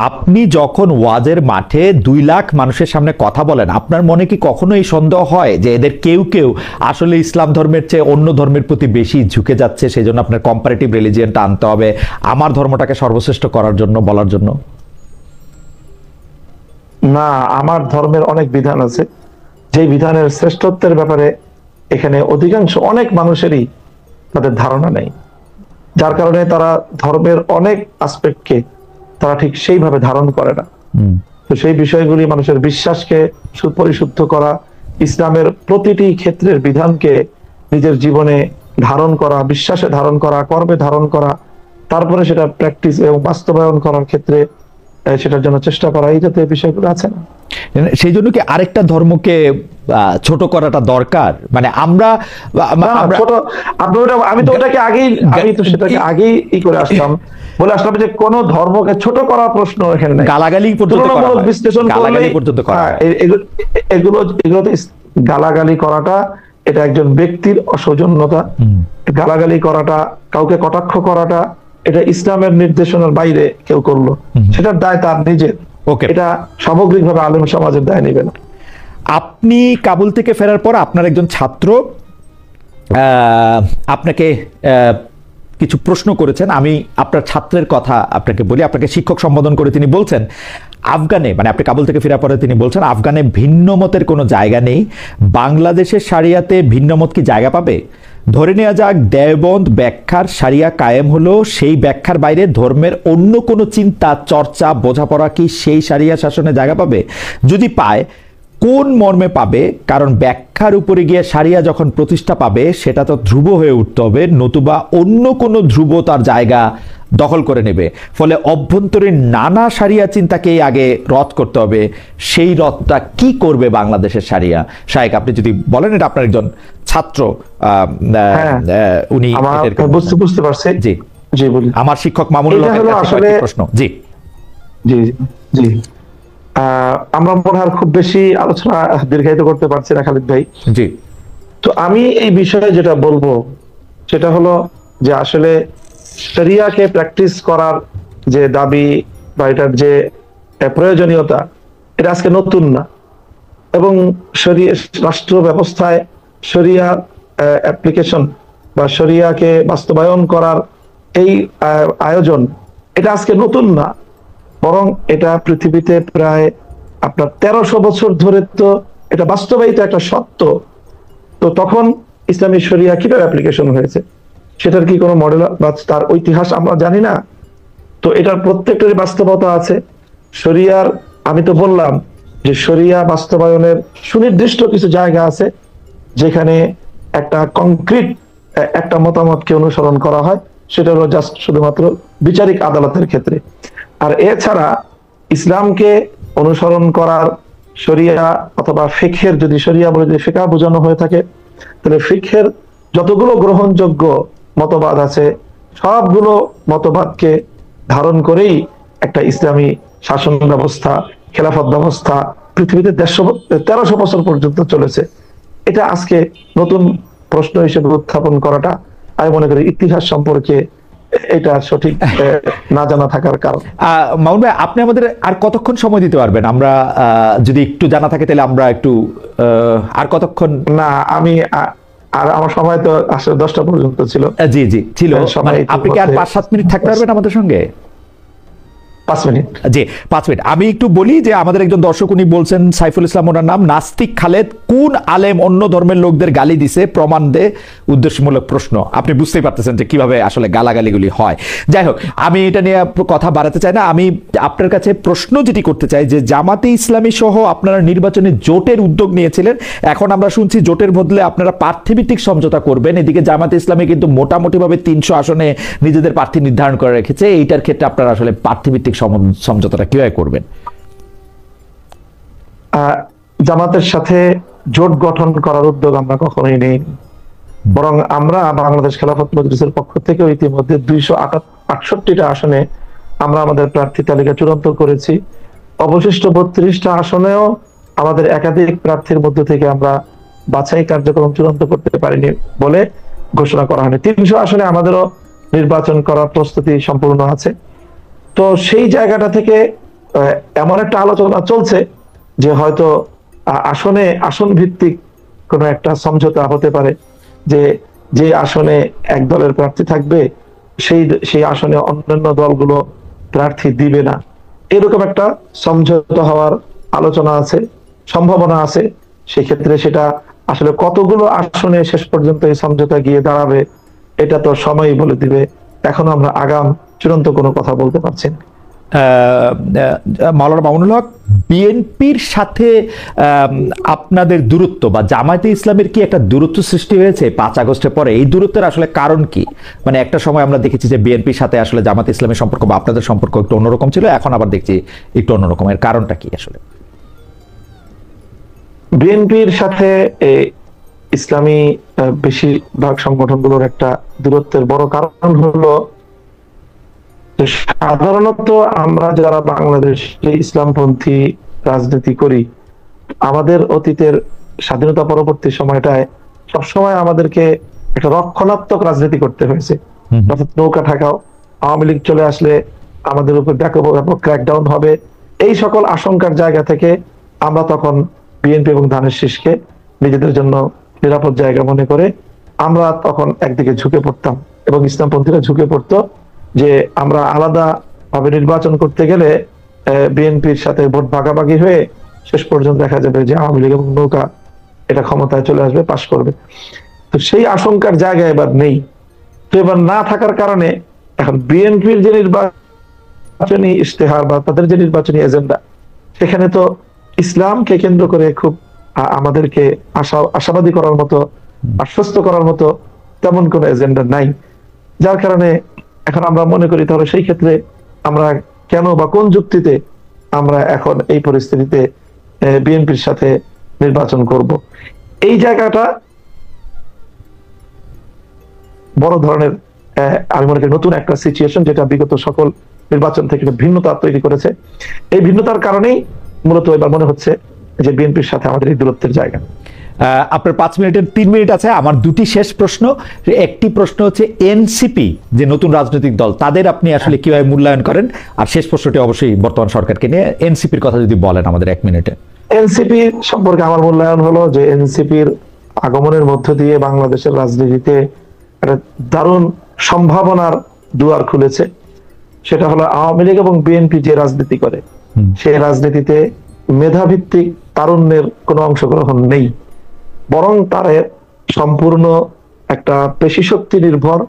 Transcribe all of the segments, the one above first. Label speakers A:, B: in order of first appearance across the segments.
A: আপনি যখন ওয়াজের মাঠে 2 লাখ মানুষের সামনে কথা বলেন, আপনার মনে কি কখনো এই সন্দেহ হয় যে এদের কেউ কেউ আসলে ইসলাম ধর্মের চেয়ে অন্য ধর্মের প্রতি বেশি ঝুঁকে যাচ্ছে, সেই জন্য আপনার কম্পারেটিভ রিলিজিয়নটা আনতে হবে আমার ধর্মটাকে সর্বশ্রেষ্ঠ করার জন্য, বলার জন্য?
B: না, আমার ধর্মের অনেক বিধান আছে, যে বিধানের শ্রেষ্ঠত্বের ব্যাপারে এখানে অধিকাংশ অনেক মানুষেরই তাদের ধারণা নেই, যার কারণে তারা ধর্মের অনেক আসপেক্টকে তারা ঠিক সেইভাবে ধারণ করে না। তো সেই বিষয়গুলি মানুষের বিশ্বাসকে সুপরিশুদ্ধ করা, ইসলামের প্রতিটি ক্ষেত্রের বিধানকে নিজের জীবনে ধারণ করা, বিশ্বাসে ধারণ করা, কর্মে ধারণ করা, তারপরে সেটা প্র্যাকটিস এবং বাস্তবায়ন করার ক্ষেত্রে সেটার জন্য চেষ্টা করা, এই জাতীয় বিষয়গুলো আছে না।
A: সেই জন্য কি আরেকটা ধর্মকে ছোট করাটা দরকার? মানে আমরা
B: ছোট, আমি তো ওটাকে আগেই করে আসলাম, বলে আসলাম যে কোন ধর্মকে ছোট করার প্রশ্ন এখানে নাই।
A: গালাগালি পর্যন্ত
B: বিশ্লেষণ এগুলোতে গালাগালি করাটা এটা একজন ব্যক্তির অসৌজন্যতা। গালাগালি করাটা, কাউকে কটাক্ষ করাটা, এটা ইসলামের নির্দেশনার বাইরে কেউ করলো, সেটার দায় তার নিজের। এটা সামগ্রিকভাবে আলেম সমাজের দায় নেবে না।
A: আপনি কাবুল থেকে ফেরার পর আপনার একজন ছাত্র আপনাকে কিছু প্রশ্ন করেছেন। আমি আপনার ছাত্রের কথা আপনাকে বলি। আপনাকে শিক্ষক সম্বোধন করে তিনি বলছেন, আফগানে, মানে আপনি কাবুল থেকে ফেরার পরে তিনি বলছেন, আফগানে ভিন্ন মতের কোনো জায়গা নেই, বাংলাদেশের শারিয়াতে ভিন্ন মত কি জায়গা পাবে? ধরে নেওয়া যাক দেওবন্দ ব্যাখ্যার শারিয়া কায়েম হলো, সেই ব্যাখ্যার বাইরে ধর্মের অন্য কোনো চিন্তা, চর্চা, বোঝাপড়া কি সেই শারিয়া শাসনে জায়গা পাবে? যদি পায়, কোন মর্মে পাবে? কারণ ব্যাখ্যার উপরে গিয়ে শারিয়া যখন প্রতিষ্ঠা পাবে সেটা তো ধ্রুব হয়ে উঠতে হবে, নতুবা অন্য কোনো ধ্রুব তার জায়গা দখল করে নেবে। ফলে অভ্যন্তরীণ নানা শারিয়া চিন্তাকেই আগে রদ করতে হবে। সেই রদটা কি করবে বাংলাদেশের শারিয়া? শায়েখ, আপনি যদি বলেন, এটা আপনার একজন ছাত্র, উনি
B: বুঝতে পারছে।
A: জি
B: জি, বলি।
A: আমার শিক্ষক মামুনুল হকের কাছে প্রশ্ন। জি
B: জি জি আমরা মনে হয় খুব বেশি আলোচনা দীর্ঘায়িত করতে পারছি না খালিদ ভাই।
A: জি,
B: তো আমি এই বিষয়ে যেটা বলবো সেটা হলো যে আসলে শরিয়াকে প্র্যাকটিস করার যে দাবি বা এটার যে প্রয়োজনীয়তা, এটা আজকে নতুন না। এবং রাষ্ট্র ব্যবস্থায় শরিয়া অ্যাপ্লিকেশন বা শরিয়াকে বাস্তবায়ন করার এই আয়োজন, এটা আজকে নতুন না, বরং এটা পৃথিবীতে প্রায় আপনার 1300 বছর ধরে তো এটা বাস্তবায়িত একটা সত্য। তো তখন ইসলামী শরিয়া কিভাবে অ্যাপ্লিকেশন হয়েছে সেটার কি কোনো মডেল বা তার ইতিহাস আমরা জানি না। তো এটার প্রত্যেকটারই বাস্তবতা আছে। শরিয়ার, আমি তো বললাম যে শরিয়া বাস্তবায়নের সুনির্দিষ্ট কিছু জায়গা আছে যেখানে একটা কংক্রিট একটা মতামতকে অনুসরণ করা হয়, সেটা হলো জাস্ট শুধুমাত্র বিচারিক আদালতের ক্ষেত্রে। আর এছাড়া ইসলামকে অনুসরণ করার শরিয়া অথবা ফিকহের, যদি শরিয়া বলে যদি ফিকহ বোঝানো হয়ে থাকে, তাহলে ফিকহের যতগুলো গ্রহণযোগ্য মতবাদ আছে সবগুলো মতবাদকে ধারণ করেই একটা ইসলামী শাসন ব্যবস্থা, খেলাফত ব্যবস্থা পৃথিবীতে 1300 বছর পর্যন্ত চলেছে। এটা আজকে নতুন প্রশ্ন হিসেবে উত্থাপন করাটা আমি মনে করি ইতিহাস সম্পর্কে এটা সঠিক না জানা থাকার কারণ।
A: মামুন ভাই, আপনি আমাদের আর কতক্ষণ সময় দিতে পারবেন? আমরা যদি একটু জানা থাকে তাহলে আমরা একটু আর কতক্ষণ?
B: না, আর আমার সময় তো আসলে 10টা পর্যন্ত ছিল।
A: জি জি ছিল। আপনি কি আর 5-7 মিনিট থাকতে পারবেন আমাদের সঙ্গে?
B: 5 মিনিট?
A: জি, 5 মিনিট। আমি একটু বলি যে আমাদের একজন দর্শক, উনি বলছেন, সাইফুল ইসলাম ওনার নাম, নাস্তিক খালেদ কোন আলেম অন্য ধর্মের লোকদের গালি দিছে প্রমাণ দে, উদ্দেশ্যমূলক প্রশ্ন। আপনি বুঝতেই পারতেছেন যে কিভাবে আসলে গালাগালিগুলি হয়। যাই হোক, আমি এটা নিয়ে কথা বাড়াতে চাই না। আমি আপনার কাছে প্রশ্ন যেটি করতে চাই যে জামাতে ইসলামী সহ আপনারা নির্বাচনে জোটের উদ্যোগ নিয়েছিলেন, এখন আমরা শুনছি জোটের বদলে আপনারা প্রার্থীভিত্তিক সমঝোতা করবেন। এদিকে জামাতে ইসলামী কিন্তু মোটামুটিভাবে 300 আসনে নিজেদের প্রার্থী নির্ধারণ করে রেখেছে। এইটার ক্ষেত্রে আপনারা আসলে প্রার্থীভিত্তিক সমঝোতাটা কিভাবে করবেন?
B: জামাতের সাথে জোট গঠন করার উদ্যোগ আমরা কখনোই নেই, বরং আমরা বাংলাদেশ খেলাফত মজলিসের পক্ষ থেকে ইতিমধ্যে 268টা আসনে আমরা আমাদের প্রার্থী তালিকা চূড়ান্ত করেছি। অবশিষ্ট 32টা আসনেও আমাদের একাধিক প্রার্থীর মধ্য থেকে আমরা বাছাই কার্যক্রম চূড়ান্ত করতে পারিনি বলে ঘোষণা করা হয়নি। 300 আসনে আমাদেরও নির্বাচন করার প্রস্তুতি সম্পূর্ণ আছে। তো সেই জায়গাটা থেকে এমন একটা আলোচনা চলছে যে হয়তো আসন ভিত্তিক কোনো একটা সমঝোতা হতে পারে, যে যে আসনে এক দলের প্রার্থী থাকবে সেই আসনে অন্যান্য দলগুলো প্রার্থী দিবে না, এরকম একটা সমঝোতা হওয়ার আলোচনা আছে, সম্ভাবনা আছে। সেক্ষেত্রে সেটা আসলে কতগুলো আসনে শেষ পর্যন্ত এই সমঝোতা গিয়ে দাঁড়াবে এটা তো সময়ই বলে দিবে। এখনো আমরা আগাম চূড়ান্ত কোনো কথা বলতে পারছি না।
A: মাওলানা মামুনুল হক, বিএনপির সাথে আপনাদের দূরত্ব বা জামায়াতে ইসলামের কি একটা দূরত্ব সৃষ্টি হয়েছে 5 আগস্টের পরে? এই দূরত্বের আসলে কারণ কি? মানে একটা সময় আমরা দেখেছি যে বিএনপির সাথে আসলে জামায়াতে ইসলামের সম্পর্ক বা আপনাদের সম্পর্ক একটু অন্যরকম ছিল, এখন আবার দেখছি একটু অন্যরকম। এর কারণটা কি আসলে?
B: বিএনপির সাথে ইসলামী বেশিরভাগ সংগঠনগুলোর একটা দূরত্বের বড় কারণ হলো সাধারণত আমরা যারা বাংলাদেশে ইসলামপন্থী রাজনীতি করি, আমাদের অতীতের স্বাধীনতা পরবর্তী সময়টায় সবসময় আমাদেরকে একটা রক্ষণাত্মক রাজনীতি করতে হয়েছে। অর্থাৎ নৌকা ঠাকাও, আওয়ামী লীগ চলে আসলে আমাদের উপর ব্যাপক ক্র্যাকডাউন হবে, এই সকল আশঙ্কার জায়গা থেকে আমরা তখন বিএনপি এবং ধানের শীষকে নিজেদের জন্য নিরাপদ জায়গা মনে করে আমরা তখন একদিকে ঝুঁকে পড়তাম এবং ইসলামপন্থীরা ঝুঁকে পড়তো যে আমরা আলাদা ভাবে নির্বাচন করতে গেলে বিএনপির সাথে ভোট ভাগাভাগি হয়ে শেষ পর্যন্ত দেখা যাবে যে আওয়ামী লীগ এবং নৌকা এটা ক্ষমতায় চলে আসবে, পাশ করবে। তো সেই আশঙ্কার জায়গা এবার নেই। তো এবার না থাকার কারণে এখন বিএনপির যে নির্বাচনী ইশতেহার বা তাদের যে নির্বাচনী এজেন্ডা, সেখানে তো ইসলামকে কেন্দ্র করে খুব আমাদেরকে আশাবাদী করার মতো, আশ্বস্ত করার মতো তেমন কোনো এজেন্ডা নাই। যার কারণে এখন আমরা মনে করি তাহলে সেই ক্ষেত্রে আমরা কেন বা কোন যুক্তিতে আমরা এখন এই পরিস্থিতিতে বিএনপির সাথে নির্বাচন করব, এই জায়গাটা বড় ধরনের আমি মনে করি নতুন একটা সিচুয়েশন, যেটা বিগত সকল নির্বাচন থেকে ভিন্নতা তৈরি করেছে। এই ভিন্নতার কারণেই মূলত এবার মনে হচ্ছে যে বিএনপির সাথে আমাদের এই দূরত্বের জায়গা।
A: আপনার 5 মিনিটের 3 মিনিট আছে। আমার দুটি শেষ প্রশ্ন। একটি প্রশ্ন হচ্ছে এনসিপি যে নতুন রাজনৈতিক দল, তাদের আপনি আসলে কিভাবে মূল্যায়ন করেন? আর শেষ প্রশ্নটি অবশ্যই বর্তমান সরকারকে নিয়ে, এনসিপির কথা যদি বলেন আমাদের 1 মিনিটে।
B: এনসিপি সম্পর্কে আমার মূল্যায়ন হলো যে এনসিপির আগমনের মধ্য দিয়ে বাংলাদেশের রাজনীতিতে একটা দারুণ সম্ভাবনার দুয়ার খুলেছে। সেটা হলো আওয়ামী লীগ এবং বিএনপি যে রাজনীতি করে সেই রাজনীতিতে মেধাভিত্তিক তারুণ্যের কোনো অংশগ্রহণ নেই, বরং তার সম্পূর্ণ একটা পেশি শক্তি নির্ভর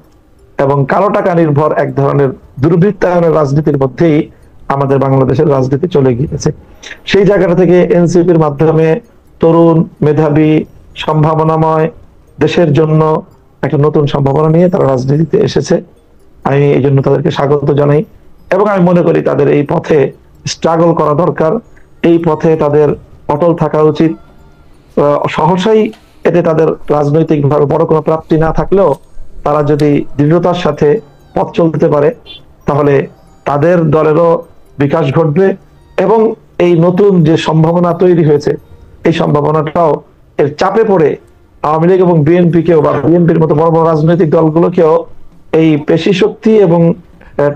B: এবং কালো টাকা নির্ভর এক ধরনের দুর্বৃত্তায়নের রাজনীতির মধ্যেই আমাদের বাংলাদেশের রাজনীতি চলে গিয়েছে। সেই জায়গাটা থেকে এনসিপির মাধ্যমে তরুণ, মেধাবী, সম্ভাবনাময় দেশের জন্য একটা নতুন সম্ভাবনা নিয়ে তারা রাজনীতিতে এসেছে। আমি এই জন্য তাদেরকে স্বাগত জানাই এবং আমি মনে করি তাদের এই পথে স্ট্রাগল করা দরকার, এই পথে তাদের অটল থাকা উচিত। সহসাই এতে তাদের রাজনৈতিক ভাবে বড় কোনো প্রাপ্তি না থাকলেও তারা যদি দৃঢ়তার সাথে পথ চলতে পারে তাহলে তাদের দলেরও বিকাশ ঘটবে এবং এই নতুন যে সম্ভাবনা তৈরি হয়েছে এই সম্ভাবনাটাও এর চাপে পড়ে আওয়ামী লীগ এবং বিএনপি কেও বা বিএনপির মতো বড় বড় রাজনৈতিক দলগুলোকেও এই পেশি শক্তি এবং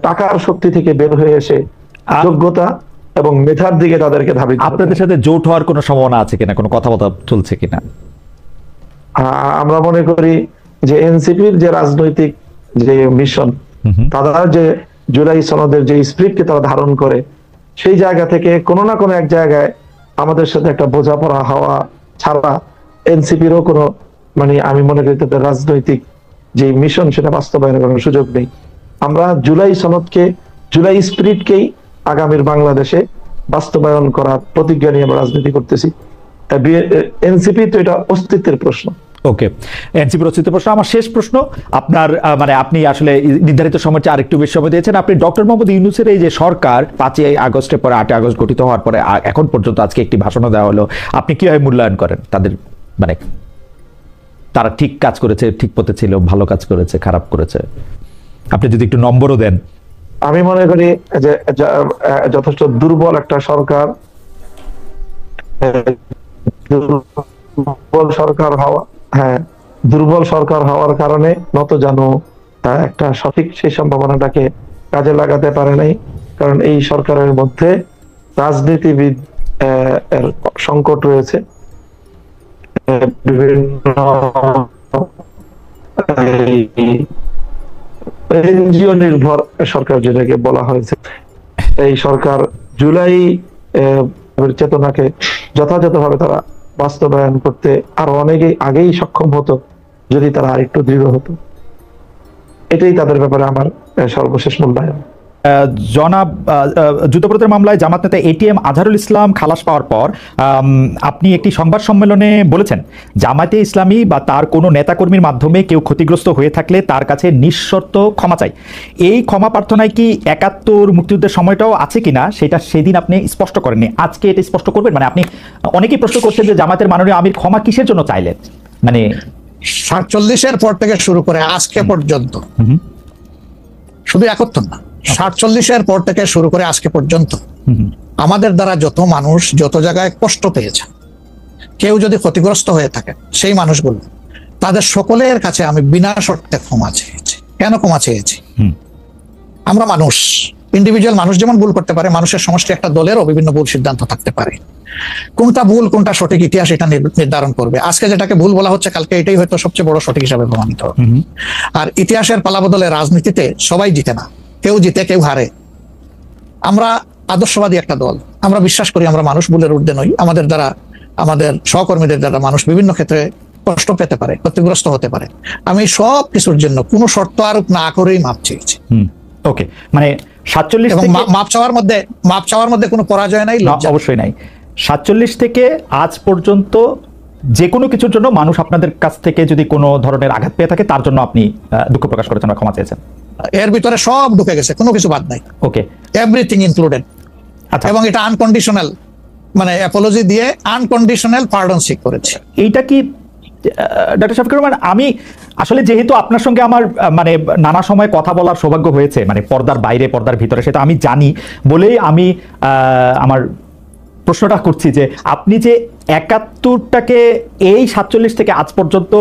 B: টাকার শক্তি থেকে বের হয়ে এসে যোগ্যতা এবং মেধার দিকে তাদেরকে ধাবিত।
A: আপনাদের সাথে জোট হওয়ার কোনো সম্ভাবনা আছে কিনা, কোনো কথাবার্তা চলছে কিনা?
B: আমরা মনে করি যে এনসিপির যে রাজনৈতিক যে মিশন, তারা যে জুলাই সনদের যে স্পিরিটকে তারা ধারণ করে, সেই জায়গা থেকে কোনো না কোনো এক জায়গায় আমাদের সাথে একটা বোঝাপড়া হওয়া ছাড়া এনসিপিরও কোনো আমি মনে করি তাদের রাজনৈতিক যে মিশন সেটা বাস্তবায়নের কোনো সুযোগ নেই। আমরা জুলাই সনদকে, জুলাই স্পিরিটকেই আগামীর বাংলাদেশে বাস্তবায়ন করার প্রতিজ্ঞা নিয়ে আমরা রাজনীতি করতেছি। এনসিপি তো এটা অস্তিত্বের প্রশ্ন।
A: ওকে, এনসিপির অস্তিত্বের প্রশ্ন। আমার শেষ প্রশ্ন, আপনার আপনি আসলে নির্ধারিত সময় চেয়ে আরেকটু বেশি সময় দিয়েছেন। আপনি ডক্টর মোহাম্মদ ইউনূসের এই যে সরকার 5 আগস্টের পরে 8 আগস্ট গঠিত হওয়ার পরে এখন পর্যন্ত আজকে একটি ভাষণও দেওয়া হলো, আপনি কিভাবে মূল্যায়ন করেন তাদের? তারা ঠিক কাজ করেছে, ঠিক পথে ছিল, ভালো কাজ করেছে, খারাপ করেছে? আপনি যদি একটু নম্বরও দেন।
B: আমি মনে করি যে যথেষ্ট দুর্বল একটা সরকার, দুর্বল সরকার হওয়ার কারণে নতজানু একটা সঠিক সেই সম্ভাবনাটাকে কাজে লাগাতে পারে নাই। কারণ এই সরকারের মধ্যে রাজনীতিবিদ এর সংকট রয়েছে, বিভিন্ন এনজিও নির্ভর সরকার যেটাকে বলা হয়েছে, এই সরকার জুলাই চেতনাকে যথাযথভাবে তারা বাস্তবায়ন করতে আরো অনেকেই আগেই সক্ষম হতো যদি তারা আরেকটু দৃঢ় হতো। এটাই তাদের ব্যাপারে আমার সর্বশেষ মূল্যায়ন।
A: জনাব, যুদ্ধাপরাধের মামলায় জামাত নেতা এটিএম আজহারুল ইসলাম খালাস পাওয়ার পর আপনি একটি সংবাদ সম্মেলনে বলেছেন, জামায়াতে ইসলামী বা তার কোনো নেতাকর্মীর মাধ্যমে কেউ ক্ষতিগ্রস্ত হয়ে থাকলে তার কাছে নিঃশর্ত ক্ষমা চাই। এই ক্ষমা প্রার্থনায় কি ৭১ মুক্তিযুদ্ধের সময়টাও আছে কিনা সেটা সেদিন আপনি স্পষ্ট করেননি, আজকে এটা স্পষ্ট করবেন? মানে আপনি অনেকেই প্রশ্ন করছেন যে জামায়াতের মাননীয় আমির ক্ষমা কিসের জন্য চাইলেন, মানে
C: ৪৭-এর পর থেকে শুরু করে আজকে পর্যন্ত, শুধু ৭১ না, ৪৭-এর পর থেকে শুরু করে আজকে পর্যন্ত আমাদের দ্বারা যত মানুষ যত জায়গায় কষ্ট পেয়েছে, কেউ যদি ক্ষতিগ্রস্ত হয়ে থাকে, সেই মানুষগুলো তাদের সকলের কাছে আমি বিনা শর্তে ক্ষমা চেয়েছি। কেন ক্ষমা চেয়েছি? আমরা মানুষ, ইন্ডিভিজুয়াল মানুষ যেমন ভুল করতে পারে, মানুষের সমষ্টি একটা দলেরও বিভিন্ন ভুল সিদ্ধান্ত থাকতে পারে। কোনটা ভুল কোনটা সঠিক ইতিহাস এটা নির্ধারণ করবে। আজকে যেটাকে ভুল বলা হচ্ছে, কালকে এটাই হয়তো সবচেয়ে বড় সঠিক হিসাবে প্রমাণিত হবে। আর ইতিহাসের পালাবদলে রাজনীতিতে সবাই জিতে না, কেউ জিতে কেউ হারে। আমরা আদর্শবাদী একটা দল, আমরা বিশ্বাস করি আমরা মানুষ, ভুলের ঊর্ধ্বে নই। আমাদের দ্বারা, আমাদের সহকর্মীদের দ্বারা মানুষ বিভিন্ন ক্ষেত্রে কষ্ট পেতে পারে, ক্ষতিগ্রস্ত হতে পারে। আমি সব কিছুর জন্য কোনো শর্ত আরোপ না করেই মাপ চেয়েছি।
A: ওকে, মানে ৪৭
C: এবং মাপ চাওয়ার মধ্যে কোনো পরাজয় নাই,
A: অবশ্যই নাই। ৪৭ থেকে আজ পর্যন্ত যে কোনো কিছুর জন্য মানুষ আপনাদের কাছ থেকে যদি কোনো ধরনের আঘাত পেয়ে থাকে, তার জন্য আপনি দুঃখ প্রকাশ করেছেন বা ক্ষমা চেয়েছেন।
C: এর ভিতরে সব ঢুকে গেছে, কোনো কিছু বাদ নাই।
A: ওকে,
C: এভরিথিং ইনক্লুডেড।
A: আচ্ছা,
C: এবং এটা আনকন্ডিশনাল, মানে অ্যাপোলজি দিয়ে আনকন্ডিশনাল পার্ডন সিক করেছে।
A: এইটা কি ডক্টর শফিকুর রহমান, আমি আসলে যেহেতু আপনার সঙ্গে আমার মানে নানা সময় কথা বলার সৌভাগ্য হয়েছে, মানে পর্দার বাইরে পর্দার ভিতরে, সেটা আমি জানি বলেই আমি আমার প্রশ্নটা করছি যে আপনি যে ৭১টাকে এই ৪৭ থেকে আজ পর্যন্ত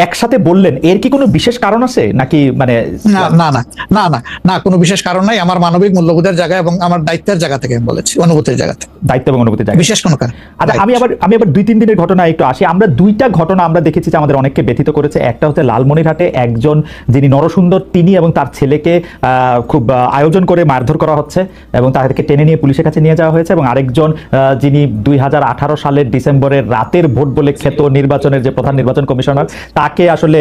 A: একসাথে বললেন, এর কি কোনো বিশেষ কারণ আছে নাকি? মানে
C: না না না না না না, কোনো বিশেষ কারণ নাই। আমার মানবিক মূল্যবোধের জায়গা এবং আমার দায়িত্বের জায়গা থেকে আমি বলেছি, অনুভূতির জায়গা থেকে।
A: দায়িত্ব এবং অনুভূতির জায়গা,
C: বিশেষ কোনো কারণ।
A: আচ্ছা, আমি আবার ২-৩ দিনের ঘটনা একটু আসি। আমরা দুইটা ঘটনা আমরা দেখেছি যে আমাদের অনেককে ব্যথিত করেছে। একটা হচ্ছে লালমনিরহাটে একজন যিনি নরসুন্দর, তিনি এবং তার ছেলেকে খুব আয়োজন করে মারধর করা হচ্ছে এবং তাদেরকে টেনে নিয়ে পুলিশের কাছে নিয়ে যাওয়া হয়েছে। এবং আরেকজন যিনি ২০১৮ সালের ডিসেম্বরের রাতের ভোট বলে খ্যাত নির্বাচনের যে প্রধান নির্বাচন কমিশনার, তাকে আসলে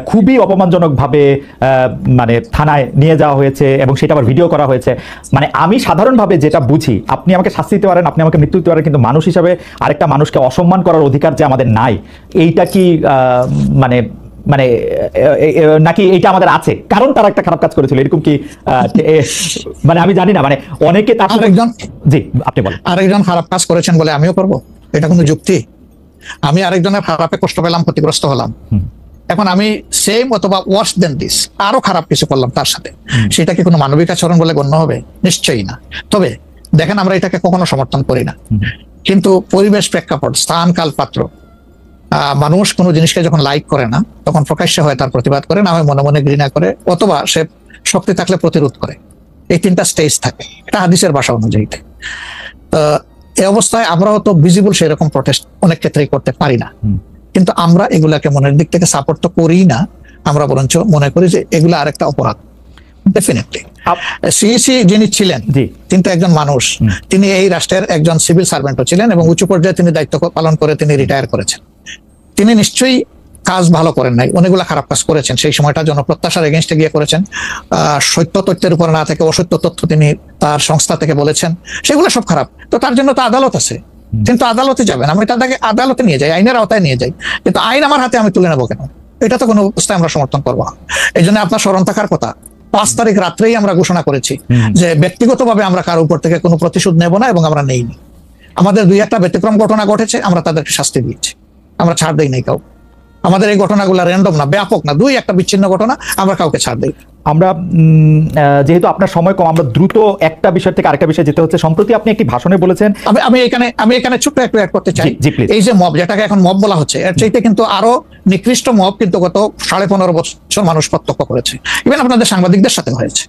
A: খুবই অপমানজনকভাবে মানে থানায় নিয়ে যাওয়া হয়েছে এবং সেটা আবার ভিডিও করা হয়েছে। মানে আমি সাধারণভাবে যেটা বুঝি, আপনি আমাকে শাস্তি দিতে পারেন, আপনি আমাকে মৃত্যু দিতে পারেন, কিন্তু মানুষ হিসাবে আরেকটা মানুষকে অসম্মান করার অধিকার যে আমাদের নাই, এইটা কি মানে মানে নাকি এইটা আমাদের আছে কারণ তারা একটা খারাপ কাজ করেছিল, এরকম কি? মানে আমি জানি না, মানে অনেকে তার
C: আরেকজন,
A: জি আপনি বলেন,
C: আরেকজন খারাপ কাজ করেছেন বলে আমিও করব, এটা কোনো যুক্তি? আমি আরেকজনের খারাপে কষ্ট পেলাম, ক্ষতিগ্রস্ত হলাম, এখন আমি সেম অথবা ওয়ার্স দেন দিস আরো খারাপ কিছু করলাম তার সাথে, সেটা কি কোনো মানবিক আচরণ বলে গণ্য হবে? নিশ্চয়ই না। তবে দেখেন, আমরা এটাকে কখনো সমর্থন করি না, কিন্তু পরিবেশ, প্রেক্ষাপট, স্থান, কাল, পাত্র, মানুষ কোনো জিনিসকে যখন লাইক করে না, তখন প্রকাশ্যে হয় তার প্রতিবাদ করে, না হয় মনে মনে ঘৃণা করে, অথবা সে শক্তি থাকলে প্রতিরোধ করে। এই তিনটা স্টেজ থাকে, এটা হাদিসের ভাষা অনুযায়ী। এই অবস্থায় আমরাও তো ভিজিবল সেরকম প্রটেস্ট অনেক ক্ষেত্রেই করতে পারি না, কিন্তু আমরা এগুলাকে মনের দিক থেকে সাপোর্ট তো করি না, আমরা বরঞ্চ মনে করি যে এগুলো আরেকটা অপরাধ। ডেফিনেটলি সিইসি যিনি ছিলেন, তিনি তো একজন মানুষ, তিনি এই রাষ্ট্রের একজন সিভিল সার্ভেন্টও ছিলেন এবং উচ্চ পর্যায়ে তিনি দায়িত্ব পালন করে তিনি রিটায়ার করেছেন। তিনি নিশ্চয়ই কাজ ভালো করেন নাই, অনেকগুলো খারাপ কাজ করেছেন। সেই সময়টা জনপ্রত্যাশার এগেনস্টে গিয়ে করেছেন, সত্য তথ্যের উপর না থেকে অসত্য তথ্য তিনি তার সংস্থা থেকে বলেছেন, সেগুলো সব খারাপ। তো তার জন্য তো আদালত আছে, কিন্তু আদালতে যাবেন, আমি তাকে আদালতে নিয়ে যাই, আইনের আওতায় নিয়ে যাই, কিন্তু আইন আমার হাতে আমি তুলে নেবো কেন? এটা তো কোনো অবস্থায় আমরা সমর্থন করবো না। এই জন্য আপনার স্মরণ থাকার কথা, 5 তারিখ রাত্রেই আমরা ঘোষণা করেছি যে ব্যক্তিগতভাবে আমরা কারো উপর থেকে কোনো প্রতিশোধ নেব না, এবং আমরা নেইনি। আমাদের 2-1টা ব্যতিক্রম ঘটনা ঘটেছে, আমরা তাদেরকে শাস্তি দিয়েছি, আমরা ছাড় দেই নাই কাউ। আমাদের এই ঘটনাগুলো র্যান্ডম না, ব্যাপক না, 2-1টা বিচ্ছিন্ন ঘটনা, আমরা কাউকে ছাড় দেই।
A: আমরা যেহেতু আপনার সময় কম, আমরা দ্রুত একটা বিষয় থেকে আরেকটা বিষয় যেতে হচ্ছে। সম্প্রতি আপনি একটি ভাষণে বলেছেন,
C: আমি এখানে ছোট্ট একটু অ্যাড করতে চাই। এই যে মব, যেটাকে এখন মব বলা হচ্ছে, এর চাইতে কিন্তু আরো নিকৃষ্ট মব কিন্তু গত 15.5 বছর মানুষ প্রত্যক্ষ করেছে। ইভেন আপনাদের সাংবাদিকদের সাথে হয়েছে,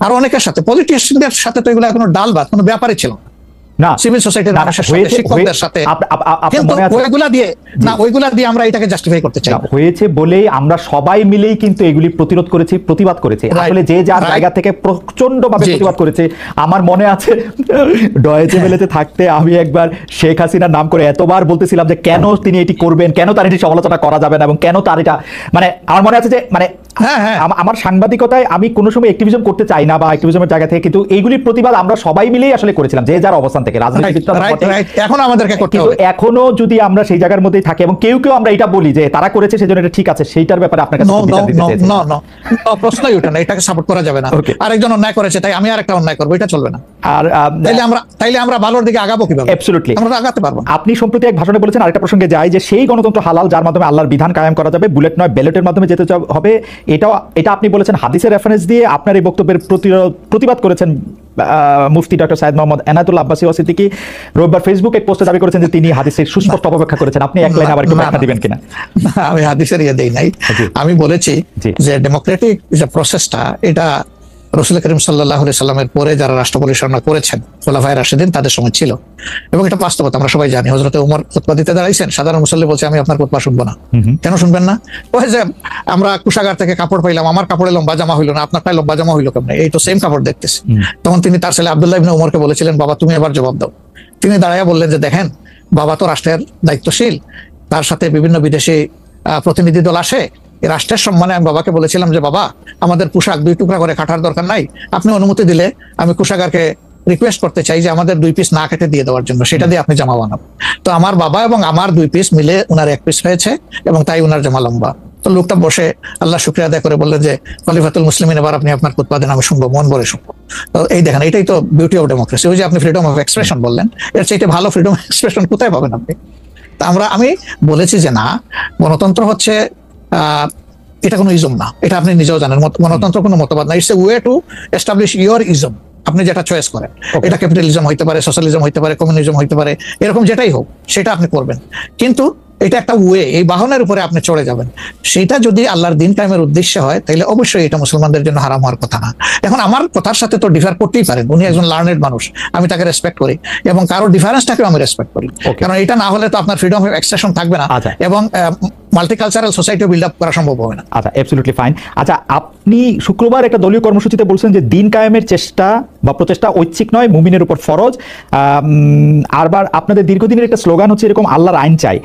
C: আরো অনেকের সাথে, পলিটিশিয়ানদের সাথে। তো এগুলো কোনো ডাল ভাত, কোনো ব্যাপারই ছিল না।
A: না,
C: সিভিল সোসাইটির
A: না,
C: মানুষের সাথে,
A: হয়েছে-
C: শিক্ষকদের সাথে,
A: আপনার
C: কিন্তু
A: মনে আছে
C: ওইগুলা দিয়ে আমরা এটাকে জাস্টিফাই করতে চাই
A: না,
C: না।
A: হয়েছে বলেই আমরা সবাই মিলেই কিন্তু এগুলি প্রতিরোধ করেছি, প্রতিবাদ করেছি।
C: Right,
A: আসলে যে যার
C: right.
A: জায়গা থেকে প্রচন্ড ভাবে
C: জি, জি।
A: প্রতিবাদ করেছে। আমার মনে আছে ডয়েচে ভেলেতে থাকতে আমি একবার শেখ হাসিনার নাম করে এতবার বলতেছিলাম যে কেন তিনি এটি করবেন, কেন তার এটি সমালোচনা করা যাবে না, এবং কেন তার এটা, মানে আমার মনে আছে যে মানে
C: হ্যাঁ, হ্যাঁ।
A: আমার সাংবাদিকতায় আমি কোনো সময় অ্যাক্টিভিজম করতে চাই না বা অ্যাক্টিভিজমের জায়গা থেকে, কিন্তু এইগুলির প্রতিবাদ আমরা সবাই মিলেই আসলে করেছিলাম, যে যার অবস্থান থেকে। রাজনীতিবিদরা তো
C: Right,
A: বটেই।
C: right. এখন আমাদেরকে করতে
A: কিন্তু
C: হবে।
A: এখনো যদি আমরা সেই জায়গার মধ্যেই থাকি এবং কেউ কেউ আমরা এটা বলি যে তারা করেছে সেজন্য এটা ঠিক আছে, সেইটার ব্যাপারে আপনার কাছে
C: No,
A: একটু
C: no,
A: বিচার দিতে
C: no,
A: চাইছি।
C: no, no. No, প্রশ্নই ওঠে না, এটাকে সাপোর্ট করা যাবে না।
A: Okay.
C: আরেকজন অন্যায় করেছে তাই আমি আরেকটা অন্যায় করবো, এটা চলবে না।
A: আর
C: তাইলে আমরা ভালোর দিকে আগাবো কিভাবে?
A: Absolutely.
C: আমরা তো আগাতে পারবো না।
A: আপনি সম্প্রতি এক ভাষণে বলেছেন, আরেকটা প্রসঙ্গে যায়, যে সেই গণতন্ত্র হালাল যার মাধ্যমে আল্লাহর বিধান কায়েম করা যাবে, বুলেট নয় ব্যালটের মাধ্যমে যেতে হবে। এটা আপনি বলেছেন হাদিসের রেফারেন্স দিয়ে। আপনার এই বক্তব্যের প্রতিবাদ করেছেন মুফতি ডক্টর সাইদ মোহাম্মদ এনায়েতুল্লাহ আব্বাসী ওয়াসিদ্দিকী। রোববার ফেসবুক এক পোস্টে দাবি করেছেন যে তিনি হাদিসের সুস্পষ্ট অপব্যাখ্যা করেছেন। আপনি এক লাইনে আবার একটু ব্যাখ্যা দিবেন কিনা?
C: না, আমি হাদিসের ইয়ে দেই নাই।
A: জি।
C: আমি বলেছি
A: জি।
C: যে ডেমোক্রেটিক যে প্রসেসটা, এটা রাসূল করিম সাল্লাল্লাহু আলাইহি সাল্লামের পরে যারা রাষ্ট্র পরিচালনা করেছেন খোলাফায়ে রাশিদিন, তাদের সময় ছিল, এবং এটা বাস্তবতা আমরা সবাই জানি। হযরত ওমর খুতবা দিতে দাঁড়াইছেন, সাধারণ মুসল্লি বলছে আমি আপনার খুতবা শুনবো না। কেন শুনবেন না? ওই যে আমরা কুশাগার থেকে কাপড় পাইলাম, আমার কাপড়ে লম্বা জামা হইলো না, আপনারটাই লম্বা জামা হইলো কেমনে? এই তো সেম কাপড় দেখতেছি। তখন তিনি তার ছেলে আব্দুল্লাহ ইবনে ওমরকে বলেছিলেন, বাবা তুমি এবার জবাব দাও। তিনি দাঁড়াইয়া বললেন যে দেখেন, বাবা তো রাষ্ট্রের দায়িত্বশীল, তার সাথে বিভিন্ন বিদেশি প্রতিনিধি দল আসে, এই রাষ্ট্রের সম্মানে আমি বাবাকে বলেছিলাম যে বাবা আমাদের পোশাক 2 টুকরা করে কাটার দরকার নাই, আপনি অনুমতি দিলে আমি কুশাগারকে রিকোয়েস্ট করতে চাই যে আমাদের 2 পিস না কেটে দিয়ে দেওয়ার জন্য, সেটা দিয়ে আপনি জামা বানাবো। তো আমার বাবা এবং আমার 2 পিস মিলে উনার 1 পিস হয়েছে, এবং তাই উনার জামা লম্বা। তো লোকটা বসে আল্লাহ শুকরিয়া আদায় করে বললেন যে খলিফাতুল মুসলিমিন, এবার আপনি আপনার খুতবা দেন, আমি শুনবো, মন ভরে শুনবো। তো এই দেখেন, এটাই তো বিউটি অফ ডেমোক্রেসি। ওই যে আপনি ফ্রিডম অফ এক্সপ্রেশন বললেন, এর চাইতে ভালো ফ্রিডম অফ এক্সপ্রেশন কোথায় পাবেন আপনি? তা আমি বলেছি যে না, গণতন্ত্র হচ্ছে এটা কোনো ইজম না, এটা আপনি নিজেও জানেন। গণতন্ত্র কোনো মতবাদ না, it's a way to establish your ism. আপনি যেটা চয়েস করেন, এটা ক্যাপিটালিজম হইতে পারে, সোশ্যালিজম হইতে পারে, কমিউনিজম হইতে পারে, এরকম যেটাই হোক সেটা আপনি করবেন, কিন্তু এটা একটা ওয়ে, এই বাহনের উপরে আপনি চড়ে যাবেন। সেটা যদি আল্লাহর দিন কায়েমের উদ্দেশ্যে হয়, তাহলে অবশ্যই এটা মুসলমানদের জন্য হারাম হওয়ার কথা না। এখন আমার কথার সাথে তো ডিফার করতেই পারেন, উনি একজন লার্নেড মানুষ, আমি তাকে রেসপেক্ট করি, এবং কারো ডিফারেন্সটাকেও আমি রেসপেক্ট করি, কারণ এটা না হলে তো আপনার ফ্রিডম অফ এক্সপ্রেশন থাকবে না,
A: আচ্ছা।
C: এবং মাল্টিকালচারাল সোসাইটিও বিল্ড আপ করা সম্ভব হবে না।
A: আচ্ছা, অ্যাবসলিউটলি ফাইন। আচ্ছা, আপনি শুক্রবার একটা দলীয় কর্মসূচিতে বলছেন যে দিন কায়েমের চেষ্টা বা প্রচেষ্টা ঐচ্ছিক নয়, মুমিনের উপর ফরজ। আবার আপনাদের দীর্ঘদিনের একটা স্লোগান হচ্ছে এরকম, আল্লাহর আইন চাই।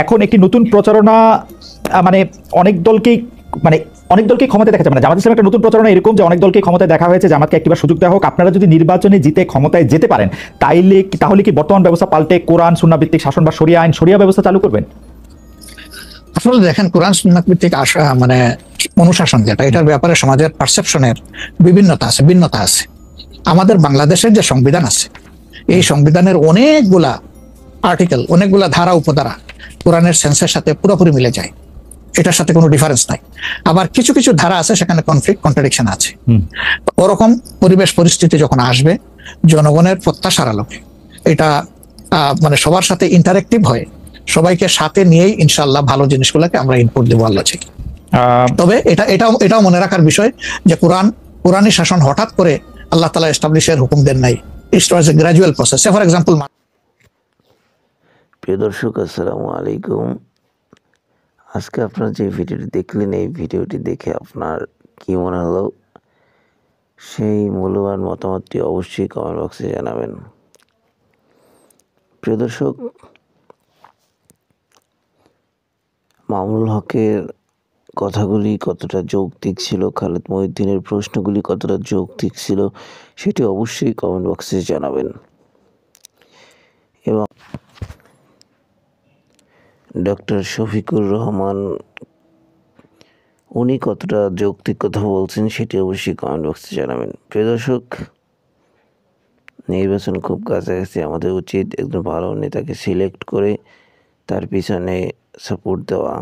A: এখন একটি নতুন প্রচারণা, মানে অনেক দলকেই ক্ষমতায় দেখা যাবে না। জামাত ইসলামের একটা নতুন প্রচারণা এরকম যে অনেক দলকে ক্ষমতায় দেখা হয়েছে, জামাতকে একটিবার সুযোগ দেওয়া হোক, আপনারা যদি নির্বাচনে জিতে ক্ষমতায় যেতে পারেন, তাহলে কি বর্তমান ব্যবস্থা পাল্টে কোরআন সুন্নাহ ভিত্তিক শাসন বা শরিয়া ব্যবস্থা চালু করবেন?
C: আসলে দেখেন, কোরআন সুন্নাহ ভিত্তিক মানে অনুশাসন যেটা, এটার ব্যাপারে সমাজের পারসেপশনের ভিন্নতা আছে। আমাদের বাংলাদেশের যে সংবিধান আছে, এই সংবিধানের অনেকগুলা আর্টিকেল, অনেকগুলা ধারা উপধারা কোরআনের সেন্সের সাথে পুরোপুরি মিলে যায়, এটার সাথে কোনো ডিফারেন্স নাই। আবার কিছু কিছু ধারা আছে সেখানে কন্ট্রাডিকশন আছে। ওরকম পরিবেশ পরিস্থিতি যখন আসবে, জনগণের প্রত্যাশার আলোকে এটা মানে সবার সাথে ইন্টারেক্টিভ হয়ে সবাইকে সাথে নিয়েই ইনশাআল্লাহ ভালো জিনিসগুলোকে আমরা ইনপুট দেবো আল্লাহ থেকে। তবে এটাও মনে রাখার বিষয় যে কোরআনী শাসন হঠাৎ করে আল্লাহ তাআলা এস্টাবলিশের হুকুম দেন নাই, ইট ওয়াজ এ গ্র্যাজুয়াল প্রসেস। ফর এক্সাম্পল,
D: প্রিয় দর্শক, আসসালামু আলাইকুম। আজকে আপনারা যে ভিডিওটি দেখলেন, এই ভিডিওটি দেখে আপনার কি মনে হলো, সেই মূল্যবান মতামতটি অবশ্যই কমেন্ট বক্সে জানাবেন। প্রিয় দর্শক, মামুনুল হকের কথাগুলি কতটা যৌক্তিক ছিল, খালেদ মহিউদ্দিনের প্রশ্নগুলি কতটা যৌক্তিক ছিল, সেটি অবশ্যই কমেন্ট বক্সে জানাবেন। এবং ডক্টর শফিকুর রহমান উনি কতটা যৌক্তিক কথা বলছেন, সেটি অবশ্যই কমেন্ট বক্সে জানাবেন। প্রিয় দর্শক, নির্বাচন খুব কাছাকাছি, আমাদের উচিত একজন ভালো নেতাকে সিলেক্ট করে তার পিছনে সাপোর্ট দেওয়া,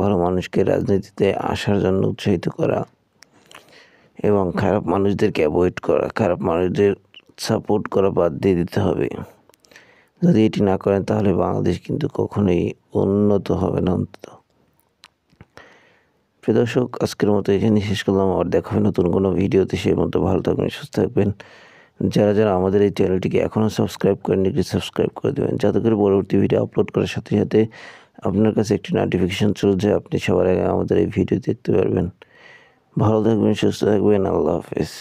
D: ভালো মানুষকে রাজনীতিতে আসার জন্য উৎসাহিত করা, এবং খারাপ মানুষদেরকে অ্যাভয়েড করা, খারাপ মানুষদের সাপোর্ট করা বাদ দিয়ে দিতে হবে। যদি এটি না করেন তাহলে বাংলাদেশ কিন্তু কখনোই উন্নত হবে না। অন্তত প্রিয় দর্শক, আজকের মতো এখানে শেষ করলাম। আবার দেখা হবে নতুন কোনো ভিডিওতে। সেই মতো ভালো থাকবেন, সুস্থ থাকবেন। যারা যারা আমাদের এই চ্যানেলটিকে এখনও সাবস্ক্রাইব করেননি, একটু সাবস্ক্রাইব করে দেবেন, যাতে করে পরবর্তী ভিডিও আপলোড করার সাথে সাথে আপনার কাছে একটি নোটিফিকেশন চলে যায়, আপনি সবার আগে আমাদের এই ভিডিও দেখতে পারবেন। ভালো থাকবেন, সুস্থ থাকবেন, আল্লাহ হাফেজ।